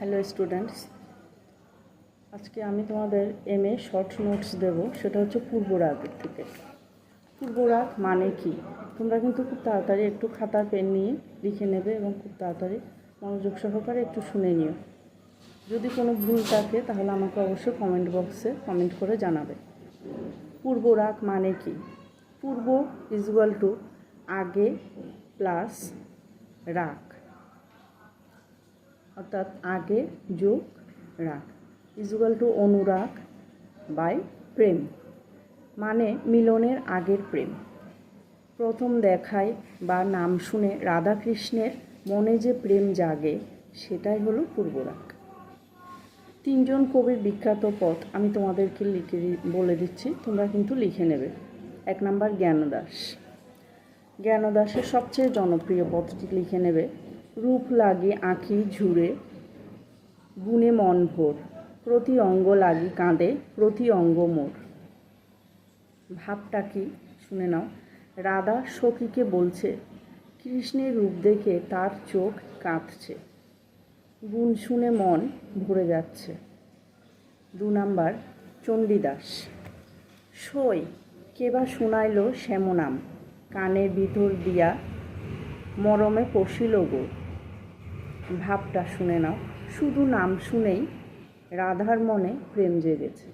Hello students, আজকে আমি তোমাদের এমএ শর্ট নোটস দেব। সেটা হচ্ছে পূর্বরাগের থেকে। পূর্বরাগ মানে কি তোমরা কিন্তু খুব তাড়াতাড়ি একটু খাতা পেন নিয়ে লিখে নেবে এবং খুব তাড়াতাড়ি মনোযোগ সহকারে একটু শুনে নিও। যদি কোনো ভুল থাকে তাহলে আমাকে অবশ্যই কমেন্ট বক্সে কমেন্ট করে জানাবে। পূর্বরাগ মানে কি? পূর্ব ইজুয়াল টু আগে প্লাস রাগ, অর্থাৎ আগে যোগ রাগ ইজুয়াল টু অনুরাগ বাই প্রেম, মানে মিলনের আগের প্রেম। প্রথম দেখায় বা নাম শুনে রাধাকৃষ্ণের মনে যে প্রেম জাগে সেটাই হলো পূর্বরাগ। তিনজন কবির বিখ্যাত পথ আমি তোমাদেরকে লিখে বলে দিচ্ছি, তোমরা কিন্তু লিখে নেবে। 1 নাম্বার জ্ঞানদাস। জ্ঞানদাসের সবচেয়ে জনপ্রিয় পথটি লিখে নেবে। রূপ লাগি আঁখি ঝুরে, গুণে মন ভোর, প্রতি অঙ্গ লাগি কাঁদে, প্রতি অঙ্গ মোর। ভাবটা কি শুনে নাও। রাধা সখীকে বলছে, কৃষ্ণের রূপ দেখে তার চোখ কাঁদছে, গুণ শুনে মন ভরে যাচ্ছে। 2 নাম্বার চণ্ডীদাস। সই কেবা শুনাইল শ্যামনাম, কানের ভিতর দিয়া মরমে পশিল গো। ভাবটা শুনে নাও। শুধু নাম শুনেই রাধার মনে প্রেম জেগেছে।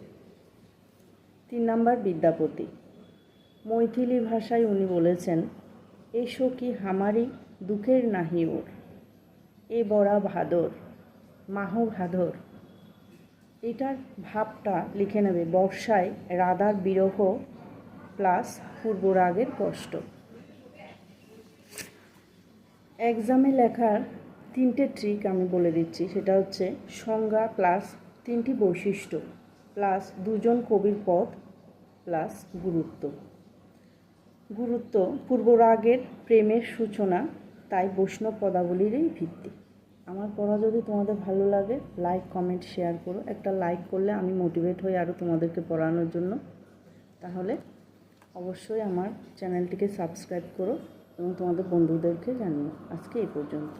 3 নাম্বার বিদ্যাপতি। মৈথিলি ভাষায় উনি বলেছেন, এসো কি হামারি দুঃখের নাহি ওর, এ বড়া ভাদর মাহ ভাদর। এটার ভাবটা লিখে নেবে। বর্ষায় রাধার বিরহ প্লাস পূর্বরাগের কষ্ট। এক্সামে লেখার 3টে ট্রিক আমি বলে দিচ্ছি। সেটা হচ্ছে সংজ্ঞা প্লাস 3টি বৈশিষ্ট্য প্লাস 2জন কবির পথ প্লাস গুরুত্ব। গুরুত্ব, পূর্বরাগের প্রেমের সূচনা, তাই বৈষ্ণব পদাবলীরই ভিত্তি। আমার পড়া যদি তোমাদের ভালো লাগে, লাইক কমেন্ট শেয়ার করো। একটা লাইক করলে আমি মোটিভেট হই আরও তোমাদেরকে পড়ানোর জন্য। তাহলে অবশ্যই আমার চ্যানেলটিকে সাবস্ক্রাইব করো এবং তোমাদের বন্ধুদেরকে জানিও। আজকে এই পর্যন্ত।